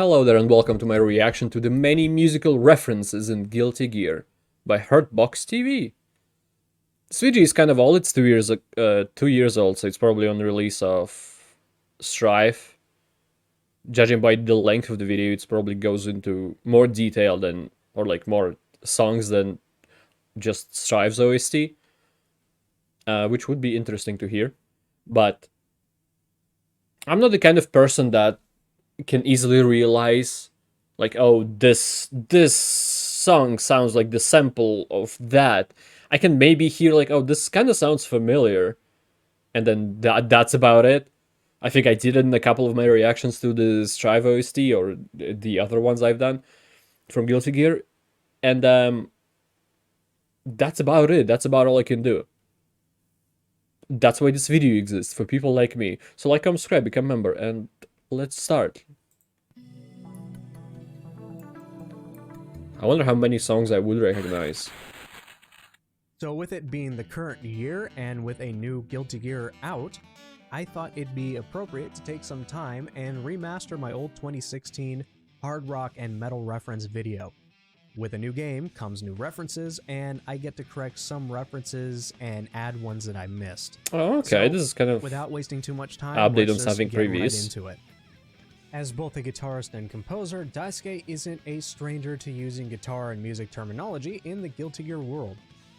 Hello there and welcome to my reaction to the many musical references in Guilty Gear by Hurtbox TV. This video is kind of old, it's 2 years old, so it's probably on the release of Strife. Judging by the length of the video, it probably goes into more detail than, or like more songs than just Strife's OST, which would be interesting to hear. But I'm not the kind of person that can easily realize like, oh, this song sounds like the sample of that. I can maybe hear like, oh, this kind of sounds familiar, and then that's about it. I think I did it in a couple of my reactions to the Strive OST or the other ones I've done from Guilty Gear, and that's about it. That's about all I can do. That's why this video exists, for people like me. So like, comment, subscribe, become a member, and let's start. I wonder how many songs I would recognize. So with it being the current year and with a new Guilty Gear out, I thought it'd be appropriate to take some time and remaster my old 2016 hard rock and metal reference video. With a new game comes new references, and I get to correct some references and add ones that I missed. Oh, okay, So, this is kind of without wasting too much time, update let's on just something get previous. right into it. As both a guitarist and composer, Daisuke isn't a stranger to using guitar and music terminology in the Guilty Gear world.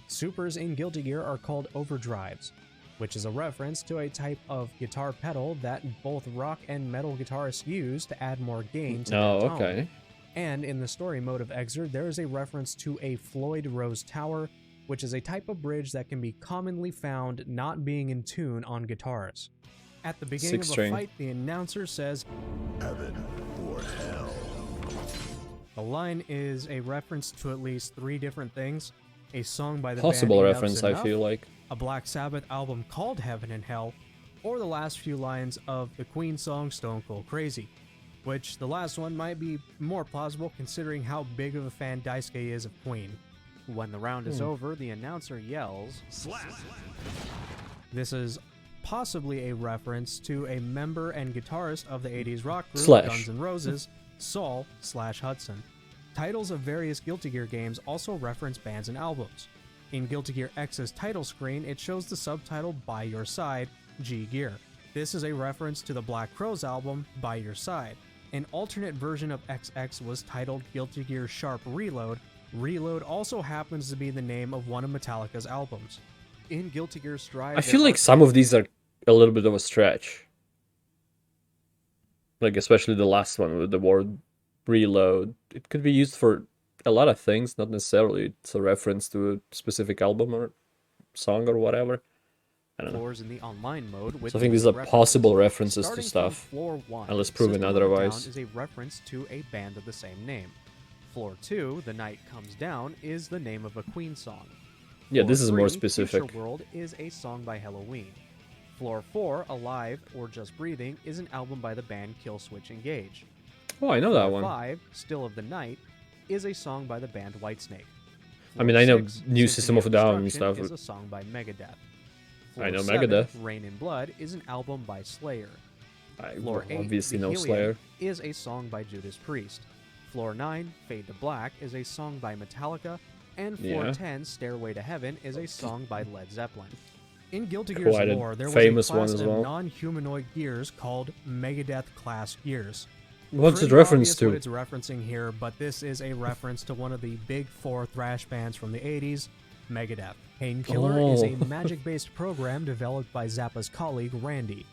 Supers in Guilty Gear are called overdrives, which is a reference to a type of guitar pedal that both rock and metal guitarists use to add more gain to their tone. Okay. And in the story mode of Exerd, there is a reference to a Floyd Rose Tower, which is a type of bridge that can be commonly found not being in tune on guitars. At the beginning of a Six-string. fight, the announcer says, Heaven or hell. the line is a reference to at least 3 different things: a song by the Possible band reference, Enough's I feel Enough, like. a Black Sabbath album called Heaven and Hell, or the last few lines of the Queen song Stone Cold Crazy, which the last one might be more plausible considering how big of a fan Daisuke is of Queen. When the round is over, the announcer yells, Slap. this is possibly a reference to a member and guitarist of the 80s rock group Slash. Guns N' Roses, Saul/Hudson. Titles of various Guilty Gear games also reference bands and albums. In Guilty Gear X's title screen, it shows the subtitle By Your Side, G Gear. This is a reference to the Black Crowes album, By Your Side. An alternate version of XX was titled Guilty Gear Sharp Reload. Reload also happens to be the name of one of Metallica's albums. In Guilty Gear Strive, I feel like some of these are a little bit of a stretch. Like, especially the last one with the word reload. It could be used for a lot of things, not necessarily it's a reference to a specific album or song or whatever. I don't know. floors in the online mode with So I think these are references. possible references to Starting stuff, from floor 1, unless proven System of a Down otherwise. is a reference to a band of the same name. Floor 2, The Night Comes Down, is the name of a Queen song. Yeah, Floor this is more 3, specific. Future World is a song by Halloween. Floor 4, Alive or Just Breathing, is an album by the band Killswitch Engage. Oh, I know that Floor one. 5, Still of the Night, is a song by the band Whitesnake. I mean, I know Six, New Symphony System of a Down and Destruction stuff. is a song by Megadeth. I know Floor 7, Megadeth. Rain in Blood is an album by Slayer. I Floor 8, obviously The know Helium, Slayer. is a song by Judas Priest. Floor 9, Fade to Black, is a song by Metallica. And Floor Yeah. 10, Stairway to Heaven, is a song by Led Zeppelin. In Guilty Gear's Quite a lore, there was famous a one class as of well. non-humanoid gears called Megadeth-class gears. What's it Pretty reference obvious to? what it's referencing here, but this is a reference to one of the big 4 thrash bands from the 80s, Megadeth. Painkiller is a Oh. magic-based program developed by Zappa's colleague Randy.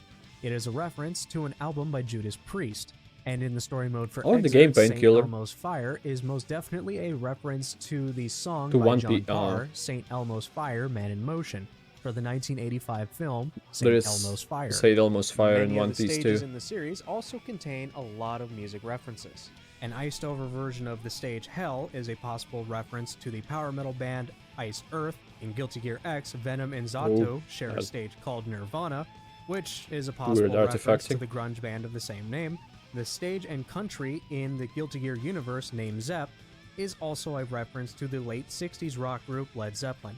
It is a reference to an album by Judas Priest, and in the story mode for Oh, the Exit, game St. Painkiller. Elmo's Fire is most definitely a reference to the song To by One John Piece, Parr, St. Elmo's Fire, Man in Motion, for the 1985 film There St. is Elmo's Fire. Say Almost Fire in Many One of the Piece stages too. in the series also contain a lot of music references. An iced-over version of the stage Hell is a possible reference to the power metal band Iced Earth. In Guilty Gear X, Venom and Zato Oh, share a that's- stage called Nirvana, which is a possible Weird reference to artifacting. the grunge band of the same name. The stage and country in the Guilty Gear universe named Zepp is also a reference to the late 60s rock group Led Zeppelin.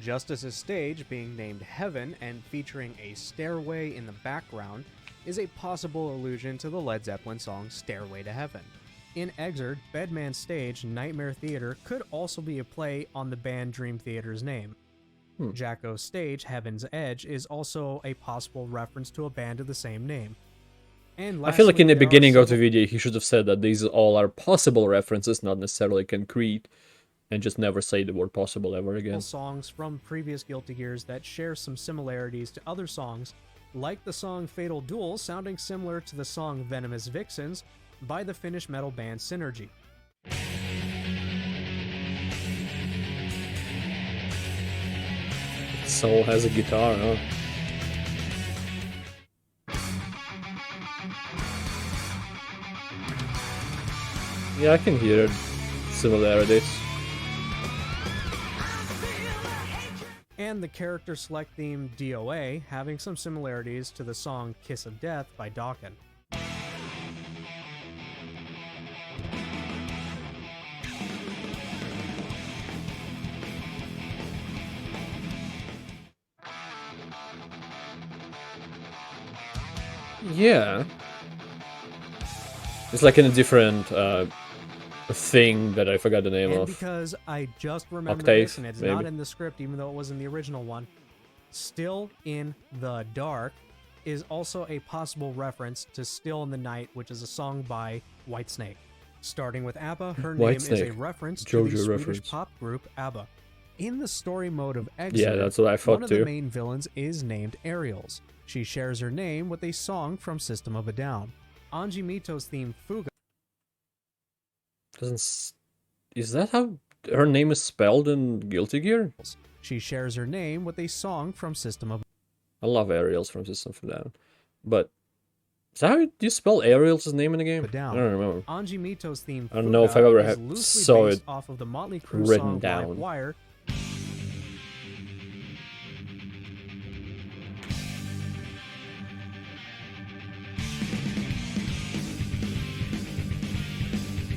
Just as a stage being named Heaven and featuring a stairway in the background is a possible allusion to the Led Zeppelin song Stairway to Heaven. In Excerpt, Bedman's stage, Nightmare Theater, could also be a play on the band Dream Theater's name. Jacko's stage, Heaven's Edge, is also a possible reference to a band of the same name. And I feel like in the lastly, there are beginning of the several video, he should have said that these all are possible references, not necessarily concrete, and just never say the word possible ever again. songs from previous Guilty Gears that share some similarities to other songs, like the song Fatal Duel sounding similar to the song Venomous Vixens by the Finnish metal band Synergy. Soul has a guitar, huh? Yeah, I can hear similarities. And the character select theme DOA having some similarities to the song Kiss of Death by Dokken. Yeah. It's like in a different thing that I forgot the name And of. because I just remembered Octave, this, and it's maybe. not in the script, even though it was in the original one, Still in the Dark is also a possible reference to Still in the Night, which is a song by Whitesnake. Starting with ABBA, her name is a Whitesnake. reference to the JoJo Swedish reference. pop group ABBA. In the story mode of Exit, Yeah, that's what I one thought of the too. main villains is named Aerials. She shares her name with a song from System of a Down. Anji Mito's theme Fuga Is that how her name is spelled in Guilty Gear? She shares her name with a song from System of I love Ariel's from System of a Down. But is that how you spell Ariel's name in the game? a Down. I don't remember. Anji Mito's theme I don't know if Fuga I've ever is had- loosely saw based it off of the Motley Crue written song down. Live Wire.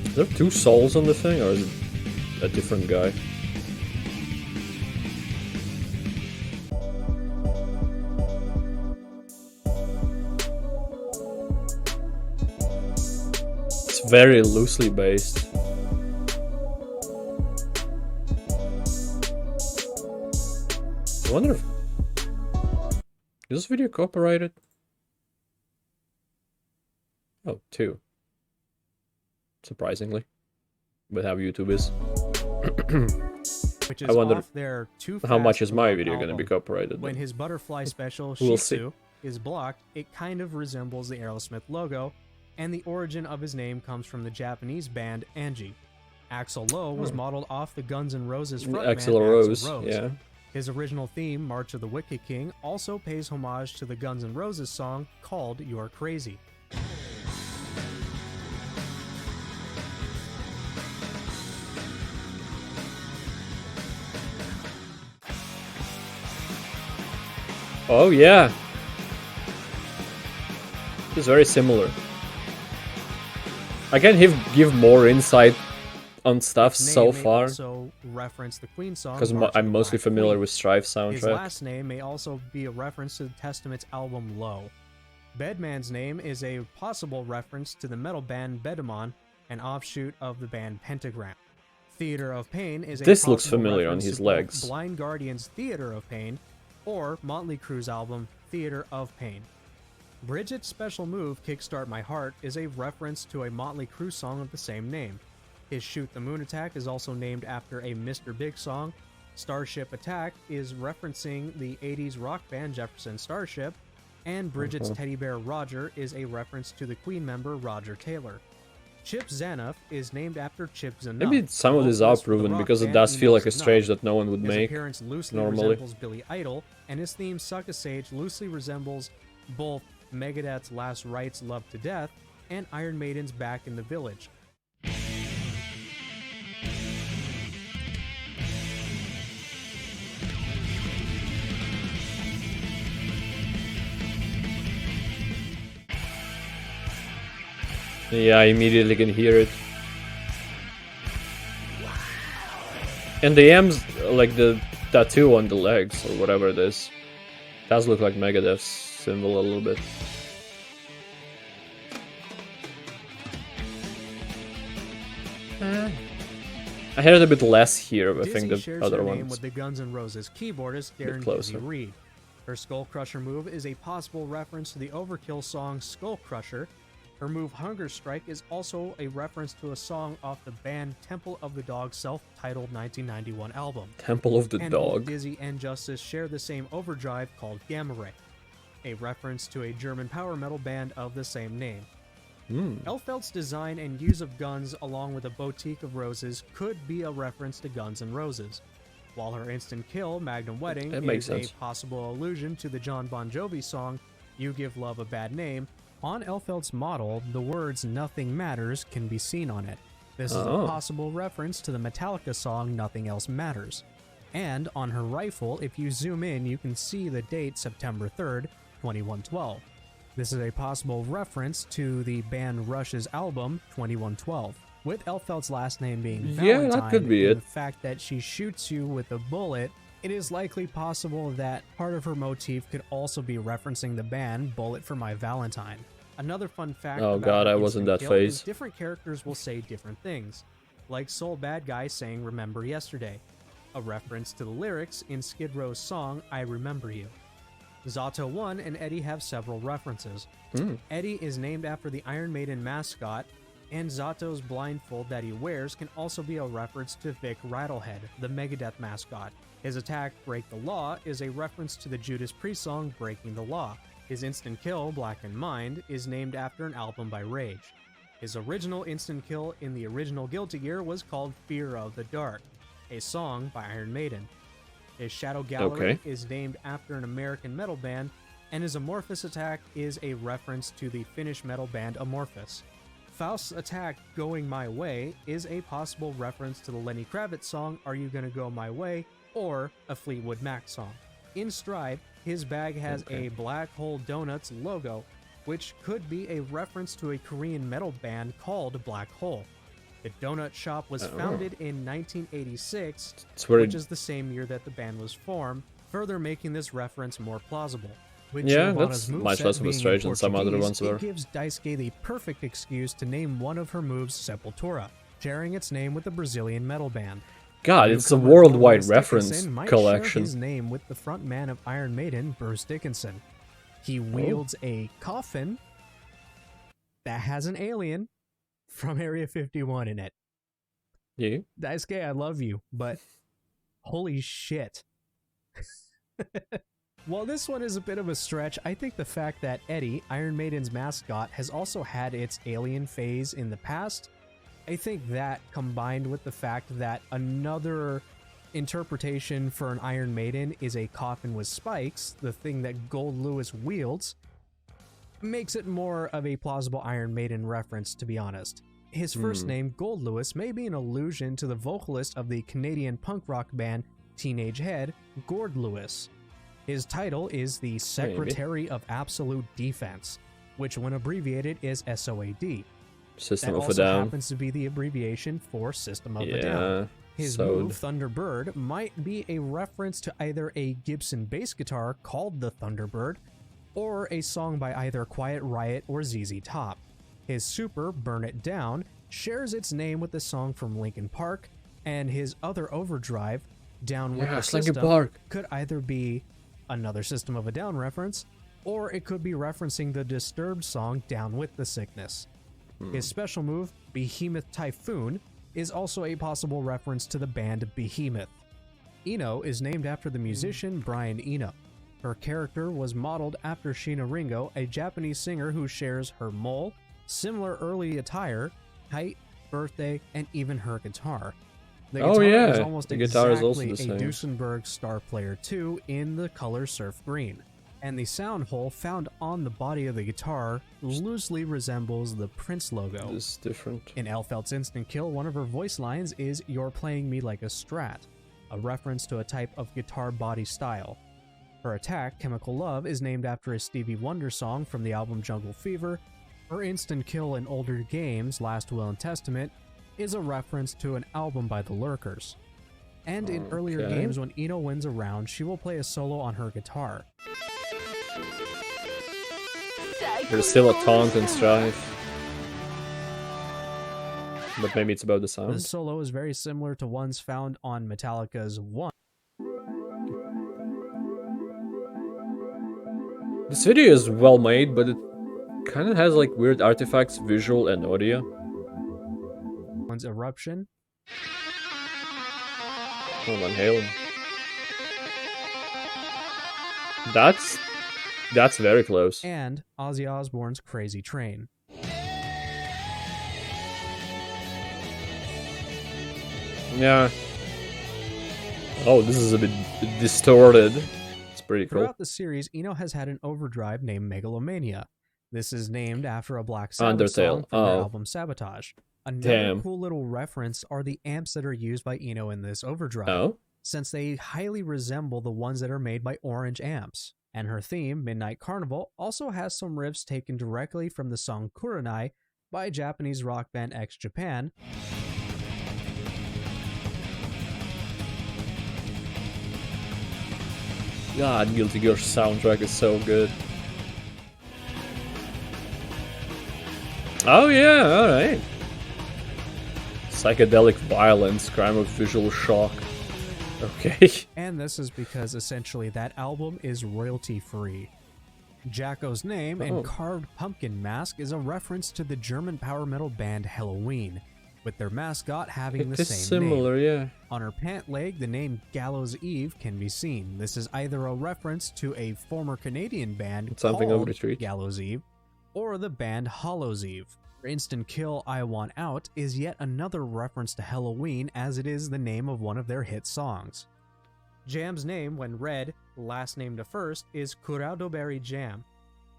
Is there two souls on the thing, or is it a different guy? It's very loosely based. I wonder if... Is this video copyrighted? Oh, two. Surprisingly. With how YouTube is. Which is I wonder off their Too How much Fast is my Love video going to be album. copyrighted? When his butterfly special We'll Shih is blocked, it kind of resembles the Aerosmith logo, and the origin of his name comes from the Japanese band Angie. Axl Lowe was modeled off the Guns N' Roses frontman Axl Rose, yeah. His original theme, March of the Wicked King, also pays homage to the Guns N' Roses song called You're Crazy. Oh yeah. It's very similar. I can give more insight on stuff His so name may far, also reference the Queen song because March of I'm the mostly Black familiar Queen. with Strife His soundtrack. last name may also be a reference to the Testament's album Low. Bedman's name is a possible reference to the metal band Bedemon, an offshoot of the band Pentagram. Theater of Pain is a This looks possible familiar on reference his to both legs. Blind Guardian's Theater of Pain or Motley Crue's album Theater of Pain. Bridget's special move, Kickstart My Heart, is a reference to a Motley Crue song of the same name. His Shoot the Moon attack is also named after a Mr. Big song. Starship Attack is referencing the 80s rock band Jefferson Starship, and Bridget's teddy bear Roger is a reference to the Queen member Roger Taylor. Chip Zanoff is named after Chip Zanoff. Maybe some of these are vocalist for the proven rock because it band does feel like a Enough is stage Enough. that no one would His make. appearance loosely normally. resembles Billy Idol, and his theme Suck a Sage loosely resembles both Megadeth's Last Rites Love to Death and Iron Maiden's Back in the Village. Yeah, I immediately can hear it. And the M's, like the tattoo on the legs, or whatever it is, does look like Megadeth's symbol a little bit. I had it a bit less here, I Dizzy think, the shares other her name ones. with the Guns N' Roses keyboardist Darren Dizzy closer. Reed. Her Skull Crusher move is a possible reference to the Overkill song Skull Crusher. Her move Hunger Strike is also a reference to a song off the band Temple of the Dog self-titled 1991 album. Temple of the And Dog. both Dizzy and Justice share the same overdrive called Gamma Ray, a reference to a German power metal band of the same name. Elfelt's design and use of guns along with a boutique of roses could be a reference to Guns N' Roses, while her instant kill, Magnum Wedding, is a possible allusion to the John Bon Jovi song You Give Love a Bad Name. On Elfelt's model, the words Nothing Matters can be seen on it. This is a possible reference to the Metallica song Nothing Else Matters. And on her rifle, if you zoom in, you can see the date September 3rd, 2112. This is a possible reference to the band Rush's album 2112. With Elfelt's last name being Valentine, that could be and it. the fact that she shoots you with a bullet, it is likely possible that part of her motif could also be referencing the band Bullet for My Valentine. Another fun fact Oh about god, her I was in instant that kill is phase. different characters will say different things, like Soul Bad Guy saying Remember Yesterday, a reference to the lyrics in Skid Row's song I Remember You. Zato 1 and Eddie have several references. Eddie is named after the Iron Maiden mascot, and Zato's blindfold that he wears can also be a reference to Vic Rattlehead, the Megadeth mascot. His attack, Break the Law, is a reference to the Judas Priest song Breaking the Law. His instant kill, Blackened Mind, is named after an album by Rage. His original instant kill in the original Guilty Gear was called Fear of the Dark, a song by Iron Maiden. His Shadow Gallery is named after an American metal band, and his Amorphous attack is a reference to the Finnish metal band Amorphous. Faust's attack, Going My Way, is a possible reference to the Lenny Kravitz song Are You Gonna Go My Way, or a Fleetwood Mac song. In Stride, his bag has a Black Hole Donuts logo, which could be a reference to a Korean metal band called Black Hole. The donut shop was founded in 1986, which is the same year that the band was formed, further making this reference more plausible. With that's Giovanna's much moveset less of a being stretch in than some other Portuguese, ones were. It gives Daisuke the perfect excuse to name one of her moves Sepultura, sharing its name with the Brazilian metal band. God, it's a Newcomer worldwide Boris reference Dickinson might collection. share his name with the frontman of Iron Maiden, Bruce Dickinson. He wields a coffin that has an alien from Area 51 in it. Yeah. Daisuke, I love you, but holy shit. While this one is a bit of a stretch, I think the fact that Eddie, Iron Maiden's mascot, has also had its alien phase in the past, I think that combined with the fact that another interpretation for an Iron Maiden is a coffin with spikes, the thing that Gold Lewis wields, makes it more of a plausible Iron Maiden reference, to be honest. His first name, Gold Lewis, may be an allusion to the vocalist of the Canadian punk rock band Teenage Head, Gord Lewis. His title is the Secretary of Absolute Defense, which when abbreviated is SOAD. System that of a also Down. happens to be the abbreviation for System of a Down. His move, Thunderbird, might be a reference to either a Gibson bass guitar called the Thunderbird, or a song by either Quiet Riot or ZZ Top. His super, Burn It Down, shares its name with the song from Linkin Park, and his other overdrive, Down with the System, could either be another System of a Down reference, or it could be referencing the Disturbed song Down with the Sickness. His special move, Behemoth Typhoon, is also a possible reference to the band Behemoth. Eno is named after the musician Brian Eno. Her character was modeled after Sheena Ringo, a Japanese singer who shares her mole, similar early attire, height, birthday, and even her guitar. The guitar is almost exactly a Duesenberg Star Player 2 in the color surf green, and the sound hole found on the body of the guitar loosely resembles the Prince logo. This is different. In Elfelt's instant kill, one of her voice lines is "You're playing me like a Strat," a reference to a type of guitar body style. Her attack, Chemical Love, is named after a Stevie Wonder song from the album Jungle Fever. Her instant kill in older games, Last Will and Testament, is a reference to an album by the Lurkers. And in earlier games, when Eno wins a round, she will play a solo on her guitar. There's still a taunt and strife. But maybe it's about the The sound. solo is very similar to ones found on Metallica's One. This video is well made, but it kind of has like weird artifacts, visual and audio. One's Eruption, Oh, Van Halen. That's very close. and Ozzy Osbourne's Crazy Train. Yeah. Oh, this is a bit distorted. It's pretty cool. Throughout the series, Eno has had an overdrive named Megalomania. This is named after a Black Sabbath song Undertale. from their Oh. album Sabotage. Another Damn. cool little reference are the amps that are used by Eno in this overdrive, Oh? since they highly resemble the ones that are made by Orange amps. And her theme, Midnight Carnival, also has some riffs taken directly from the song Kurenai by Japanese rock band X Japan. God, Guilty Gear soundtrack is so good. Oh yeah, alright. Psychedelic violence, crime of visual shock. Okay. And this is because essentially that album is royalty free. Jacko's name Oh. and carved pumpkin mask is a reference to the German power metal band Helloween, with their mascot having It the is same name. similar, yeah. On her pant leg, the name Gallows Eve can be seen. This is either a reference to a former Canadian band Something of called retreat. Gallows Eve, or the band Hollows Eve. Her instant kill I Want Out is yet another reference to Halloween, as it is the name of one of their hit songs. Jam's name, when read last name to first, is Kuradoberry Jam,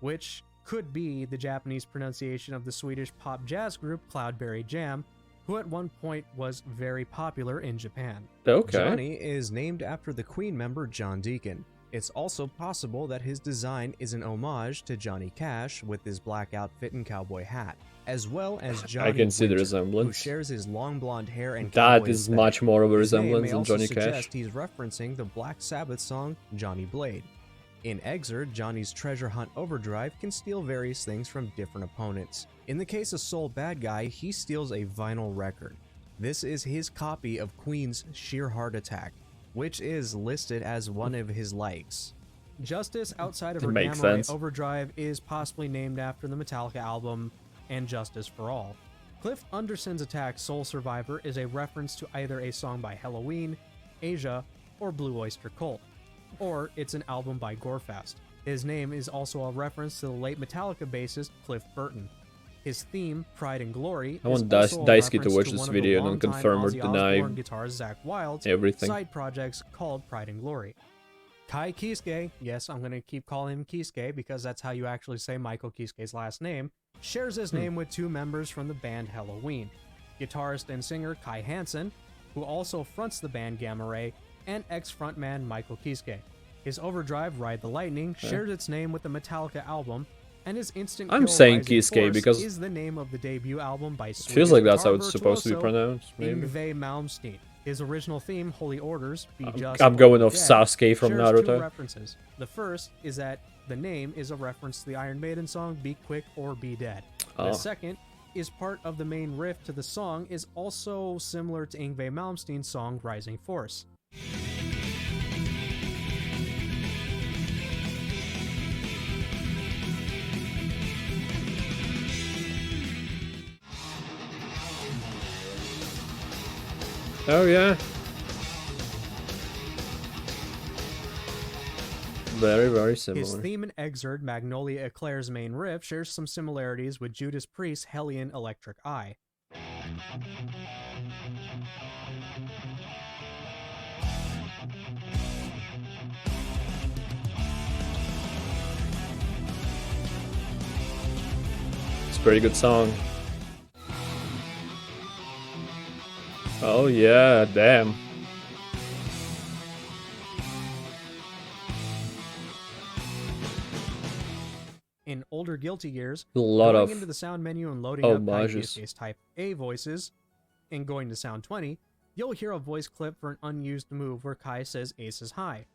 which could be the Japanese pronunciation of the Swedish pop jazz group Cloudberry Jam, who at one point was very popular in Japan. Okay. Johnny is named after the Queen member John Deacon. It's also possible that his design is an homage to Johnny Cash with his black outfit and cowboy hat, as well as Johnny can see the Winter, resemblance. who shares his long blonde hair and That cowboy is aesthetic. much more of a His name resemblance may than also Johnny suggest Cash. he's referencing the Black Sabbath song Johnny Blade. In Exerd, Johnny's treasure hunt overdrive can steal various things from different opponents. In the case of Soul Bad Guy, he steals a vinyl record. This is his copy of Queen's Sheer Heart Attack, which is listed as one of his likes. Justice outside of It her makes Gamma Ray sense. overdrive is possibly named after the Metallica album And Justice for All. Cliff Anderson's attack Soul Survivor is a reference to either a song by Helloween, Asia, or Blue Oyster Cult, or it's an album by Gorefest. His name is also a reference to the late Metallica bassist Cliff Burton. His theme, Pride and Glory, I is want also a Daisuke to reference watch to this one of the video and longtime confirm or Ozzy deny Osbourne guitarist Zakk Wylde's everything. side projects called Pride and Glory. Kai Kisuke, yes, I'm going to keep calling him Kisuke because that's how you actually say Michael Kisuke's last name, shares his name with two members from the band Helloween, guitarist and singer Kai Hansen, who also fronts the band Gamma Ray, and ex-frontman Michael Kisuke. His overdrive, Ride the Lightning, shares its name with the Metallica album, and his instant I'm kill saying Rising Kisuke Force because is the name of the debut album by Swedish feels like that's how guitar it's supposed to be virtuoso pronounced, maybe. Yngwie Malmsteen. His original theme, Holy Orders, Be Just I'm or going Be off Dead, Sasuke from shares two Naruto. references. The first is that the name is a reference to the Iron Maiden song Be Quick or Be Dead. Oh. The second is part of the main riff to the song is also similar to Yngwie Malmsteen's song Rising Force. Oh yeah. Very, very His similar. theme in Exerd, Magnolia Eclair's main riff, shares some similarities with Judas Priest's Hellion Electric Eye. It's a pretty good song. Oh yeah, damn. In older Guilty Gears, A lot going of into the sound menu and loading up Kai homages. Kisuke's Type A voices, and going to Sound 20, you'll hear a voice clip for an unused move where Kai says Aces High.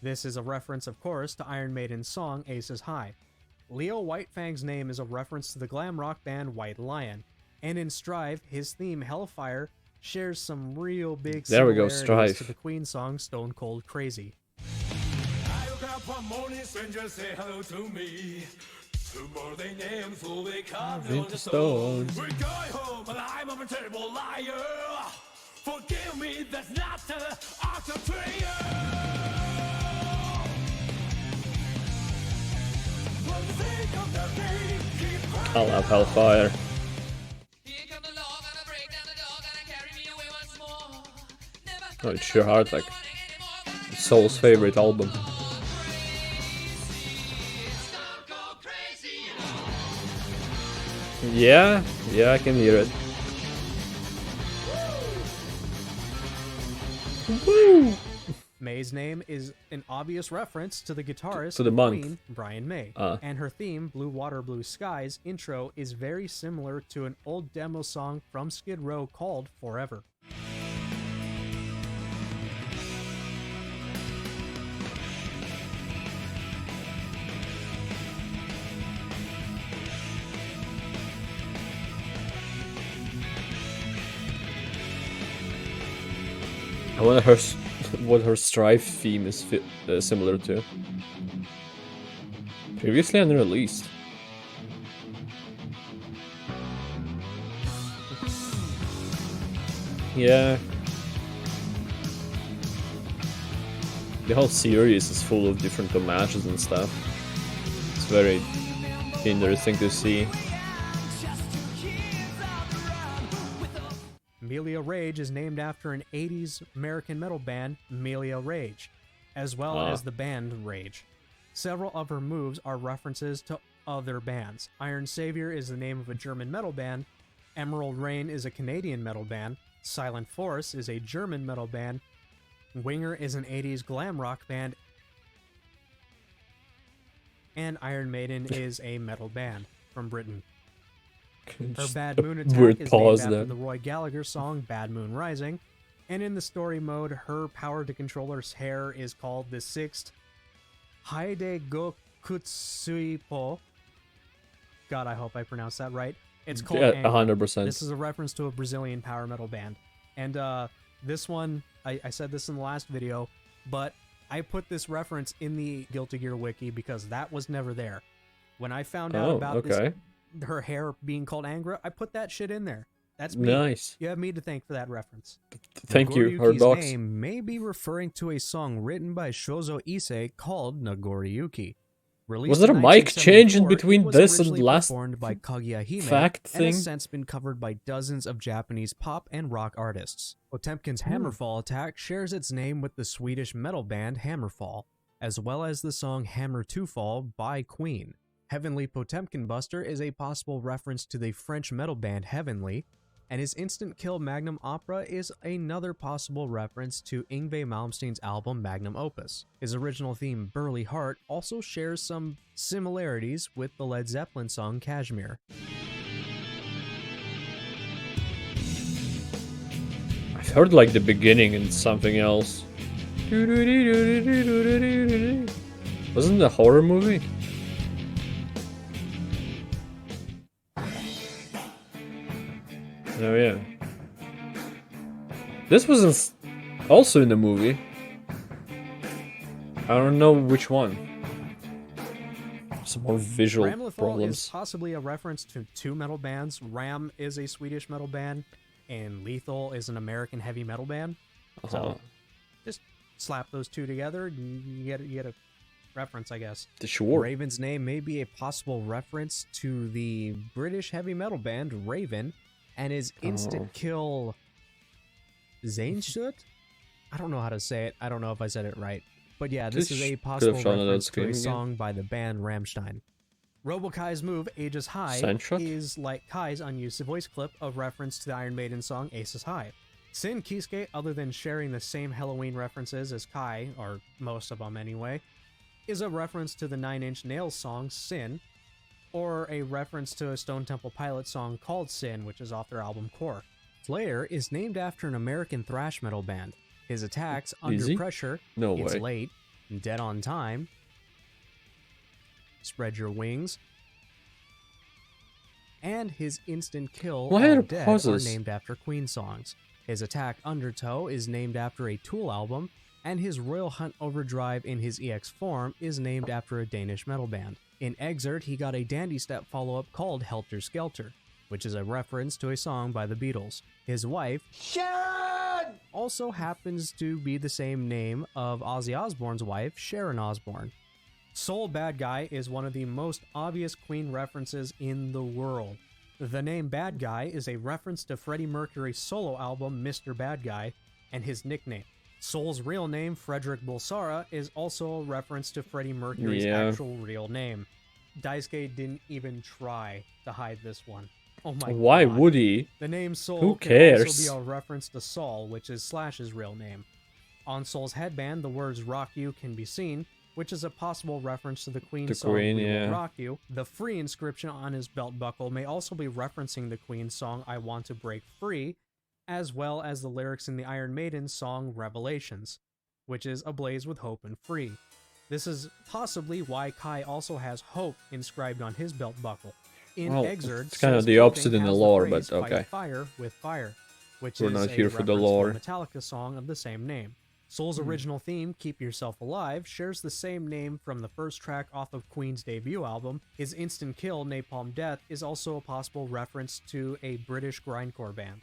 This is a reference, of course, to Iron Maiden's song Aces High. Leo Whitefang's name is a reference to the glam rock band White Lion, And in Strive, his theme, Hellfire, shares some real big There we go, similarities Strive. to the Queen song Stone Cold Crazy. I woke up one morning, strangers say hello to me. Tomorrow they name full they carved on the stone. We're going home, but I'm a terrible liar. Forgive me, that's not the art of prayer. For the sake of the day, keep I love Hellfire. Here come the law, gonna break down the door, gonna carry me away once more. Never Oh, it's sure hard, like Soul's favorite album. Yeah, I can hear it. Woo! May's name is an obvious reference to the guitarist To the of monk. Queen, Brian May. Ah. And her theme, Blue Water, Blue Skies intro is very similar to an old demo song from Skid Row called Forever. I wonder what her Strive theme is similar to. Previously unreleased. Yeah. The whole series is full of different homages and stuff. It's very interesting to see. Melia Rage is named after an 80s American metal band, Melia Rage, as well as the band Rage. Several of her moves are references to other bands. Iron Savior is the name of a German metal band, Emerald Rain is a Canadian metal band, Silent Force is a German metal band, Winger is an 80s glam rock band, and Iron Maiden is a metal band from Britain. Her Just Bad a Moon attack weird is named pause after there. the Roy Gallagher song Bad Moon Rising, and in the story mode, her power to control her hair is called the Sixth Haide go Kutsuipo. God, I hope I pronounced that right. It's called Yeah, Angra. 100%. This is a reference to a Brazilian power metal band. And this one, I said this in the last video, but I put this reference in the Guilty Gear wiki because that was never there. When I found out Oh, about okay. her hair being called Angra, I put that shit in there. That's me. Nice. You have me to thank for that reference. Thank you, Nagoriyuki's Hardbox. name may be referring to a song written by Shozo Ise called Nagoriyuki. Released Was there in a mic change in 1974, between it was this and originally last performed by Kaguya Hime fact and has thing? since been covered by dozens of Japanese pop and rock artists. Potemkin's Hmm. Hammerfall attack shares its name with the Swedish metal band Hammerfall, as well as the song Hammer to Fall by Queen. Heavenly Potemkin Buster is a possible reference to the French metal band Heavenly, and his Instant Kill Magnum Opera is another possible reference to Yngwie Malmsteen's album Magnum Opus. His original theme, Burly Heart, also shares some similarities with the Led Zeppelin song Kashmir. I've heard like the beginning and something else. Wasn't it a horror movie? Oh yeah. This was also in the movie. I don't know which one. Some more visual Ramlethal is problems. possibly a reference to two metal bands. Ram is a Swedish metal band, and Lethal is an American heavy metal band. So just slap those two together, and you get a reference, I guess. Sure. Raven's name may be a possible reference to the British heavy metal band Raven, and his instant kill Zainshut? I don't know how to say it. I don't know if I said it right. But yeah, this is a possible shown it on reference to screen a again. song by the band Rammstein. Robokai's move, Ages High, Sandshot? is like Kai's unused voice clip of reference to the Iron Maiden song Aces High. Sin Kisuke, other than sharing the same Halloween references as Kai, or most of them anyway, is a reference to the Nine Inch Nails song Sin, or a reference to a Stone Temple Pilots song called Sin, which is off their album Core. Slayer is named after an American thrash metal band. His attacks, Under he? Pressure, No It's way. Late, Dead on Time, Spread Your Wings, and his instant kill Why are All there Dead pauses? are named after Queen songs. His attack Undertow is named after a Tool album, and his Royal Hunt Overdrive in his EX form is named after a Danish metal band. In Exert, he got a Dandy Step follow-up called Helter Skelter, which is a reference to a song by the Beatles. His wife, Sharon, also happens to be the same name of Ozzy Osbourne's wife, Sharon Osbourne. Soul Bad Guy is one of the most obvious Queen references in the world. The name Bad Guy is a reference to Freddie Mercury's solo album Mr. Bad Guy and his nickname. Soul's real name, Frederick Bulsara, is also a reference to Freddie Mercury's actual real name. Daisuke didn't even try to hide this one. Oh my god. Why would he? The name Soul Who can cares? also be a reference to Saul, which is Slash's real name. On Soul's headband, the words Rock You can be seen, which is a possible reference to the Queen song Queen, We Will yeah. Rock You. The Free inscription on his belt buckle may also be referencing the Queen song I Want to Break Free, as well as the lyrics in the Iron Maiden song Revelations, which is ablaze with hope and free. This is possibly why Kai also has hope inscribed on his belt buckle. In Well, Exerd, it's kind of Soul's the opposite clothing in the has lore, phrase, but "Fight okay. fire with fire," which We're is not a here for the reference lore. to a Metallica song of the same name. Soul's original theme, Keep Yourself Alive, shares the same name from the first track off of Queen's debut album. His instant kill, Napalm Death, is also a possible reference to a British grindcore band.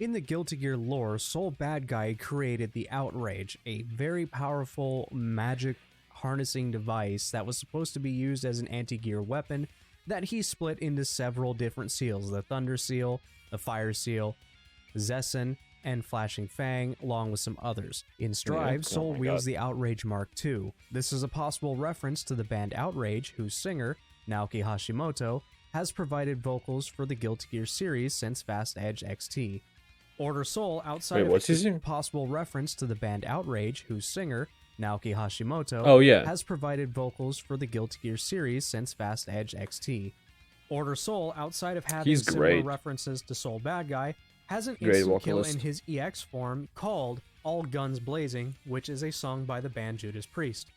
In the Guilty Gear lore, Soul Bad Guy created the Outrage, a very powerful magic harnessing device that was supposed to be used as an anti-gear weapon that he split into several different seals, the Thunder Seal, the Fire Seal, Zessen, and Flashing Fang, along with some others. In Strive, Yeah. Soul Oh my wields God. the Outrage Mark II. This is a possible reference to the band Outrage, whose singer, Naoki Hashimoto, has provided vocals for the Guilty Gear series since Fast Edge XT. Order Soul, outside Wait, of what's his a name? possible reference to the band Outrage, whose singer, Naoki Hashimoto, Oh, yeah. has provided vocals for the Guilty Gear series since Fast Edge XT. Order Soul, outside of having He's similar great. references to Soul Bad Guy, has an Great instant kill vocalist. in his EX form called All Guns Blazing, which is a song by the band Judas Priest.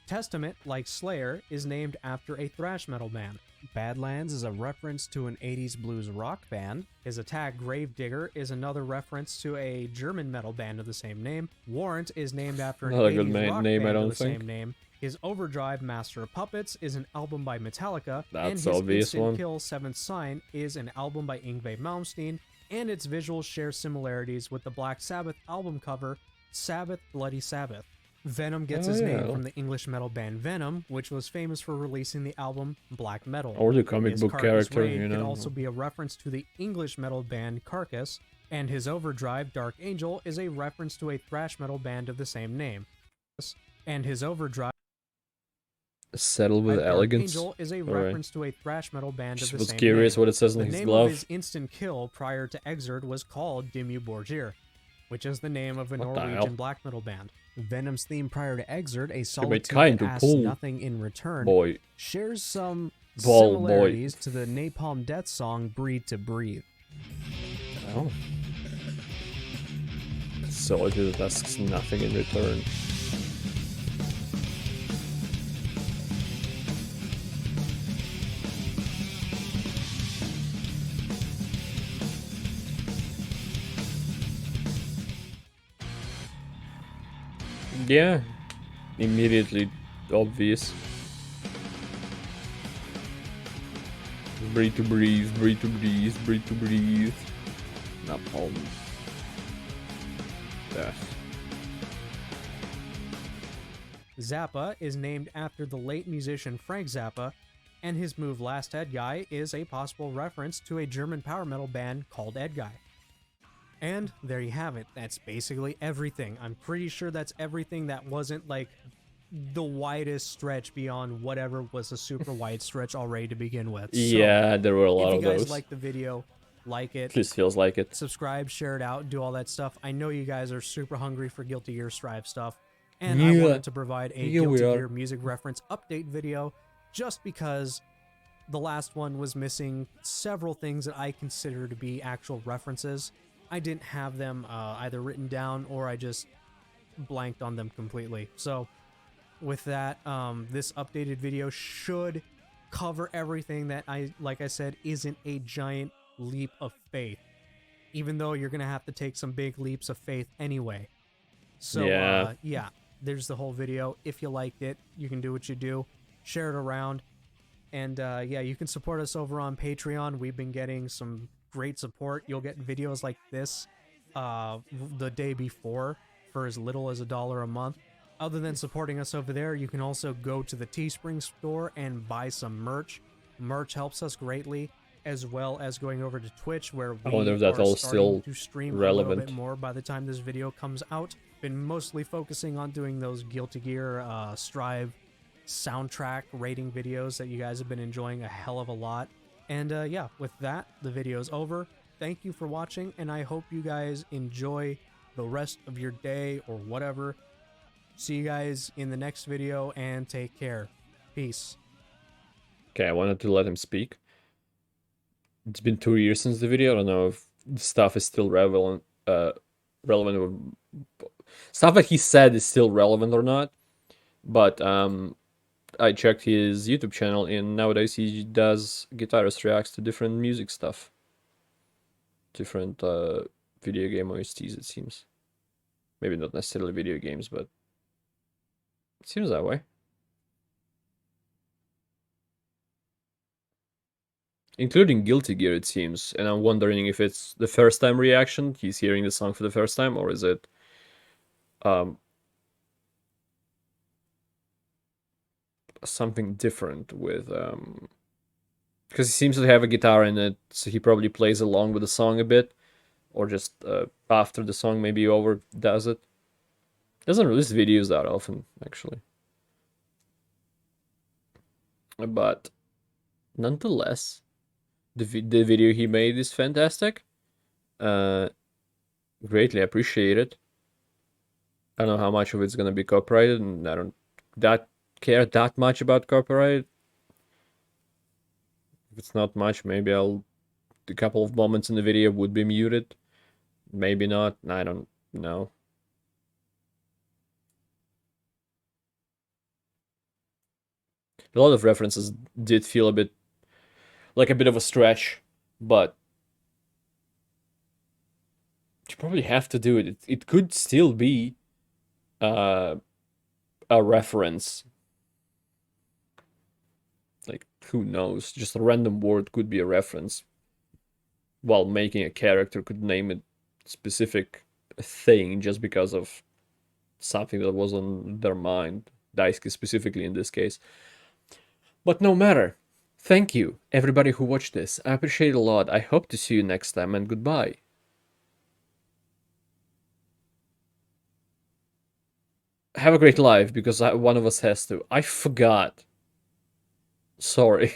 Testament, like Slayer, is named after a thrash metal band. Badlands is a reference to an 80s blues rock band. His attack, Gravedigger, is another reference to a German metal band of the same name. Warrant is named after an Not a good 80s rock name, I band don't of the think. same name. His Overdrive, Master of Puppets, is an album by Metallica, and That's his the obvious Instant one. Kill, Seventh Sign, is an album by Yngwie Malmsteen, and its visuals share similarities with the Black Sabbath album cover, Sabbath Bloody Sabbath. Venom gets Oh, his yeah. name from the English metal band Venom, which was famous for releasing the album Black Metal. Or the comic His book Carcass character, Raid you could know. also be a reference to the English metal band Carcass, and his Overdrive, Dark Angel, is a reference to a thrash metal band of the same name. And his Overdrive, Settle with Dark elegance. Angel, is a Alright. reference to a thrash metal band of Just the was same curious name. what it says on The his name glove. of his instant kill prior to Exerd was called Dimmu Borgir, which is the name of a What the hell? Norwegian black metal band. Venom's theme prior to Exerd, a made solitude kind that to asks pull. nothing in return, Boy. shares some Ball boy. similarities to the Napalm Death song Breathe to Breathe. Oh. Solitude asks nothing in return. Yeah. Immediately obvious. Breathe to breathe, breathe to breathe, breathe to breathe. Napalm. Death. Zappa is named after the late musician Frank Zappa, and his move Last Ed Guy is a possible reference to a German power metal band called Ed Guy. And there you have it. That's basically everything. I'm pretty sure that's everything that wasn't like the widest stretch beyond whatever was a super wide stretch already to begin with. So, Yeah, there were a lot if of you guys those. like the video, like it, At least feels like it. subscribe, share it out, do all that stuff. I know you guys are super hungry for Guilty Gear Strive stuff, and I Yeah. wanted to provide a Yeah, we Guilty are. Gear music reference update video just because the last one was missing several things that I consider to be actual references. I didn't have them either written down or I just blanked on them completely. So with that, this updated video should cover everything that like I said, isn't a giant leap of faith. Even though you're gonna have to take some big leaps of faith anyway. So Yeah. yeah, there's the whole video. If you liked it, you can do what you do. Share it around. And yeah, you can support us over on Patreon. We've been getting some great support. You'll get videos like this the day before for as little as $1 a month. Other than supporting us over there, you can also go to the Teespring store and buy some merch. Merch helps us greatly, as well as going over to Twitch, where I wonder we if that's are all starting still to stream a relevant. little bit more by the time this video comes out. Been mostly focusing on doing those Guilty Gear Strive soundtrack rating videos that you guys have been enjoying a hell of a lot. And yeah, with that, the video's over. Thank you for watching, and I hope you guys enjoy the rest of your day or whatever. See you guys in the next video, and take care. Peace. Okay, I wanted to let him speak. It's been 2 years since the video. I don't know if the stuff is still relevant. Stuff that he said is still relevant or not. But I checked his YouTube channel, and nowadays he does guitarist reacts to different music stuff, different video game OSTs. It seems, maybe not necessarily video games, but it seems that way. Including Guilty Gear, it seems, and I'm wondering if it's the first time reaction, he's hearing the song for the first time, or is it something different with because he seems to have a guitar in it, so he probably plays along with the song a bit, or just after the song maybe overdoes it. Doesn't release videos that often, actually, but nonetheless, the video he made is fantastic. Greatly appreciate it. I don't know how much of it's gonna be copyrighted, and I don't care that much about copyright. If it's not much, maybe a couple of moments in the video would be muted. Maybe not. I don't know. A lot of references did feel a bit like a bit of a stretch, but you probably have to do it. It could still be a reference. Like, who knows? Just a random word could be a reference. While making a character could name a specific thing just because of something that was on their mind. Daisuke specifically in this case. But no matter. Thank you, everybody who watched this. I appreciate it a lot. I hope to see you next time, and goodbye. Have a great life, because one of us has to. I forgot. Sorry.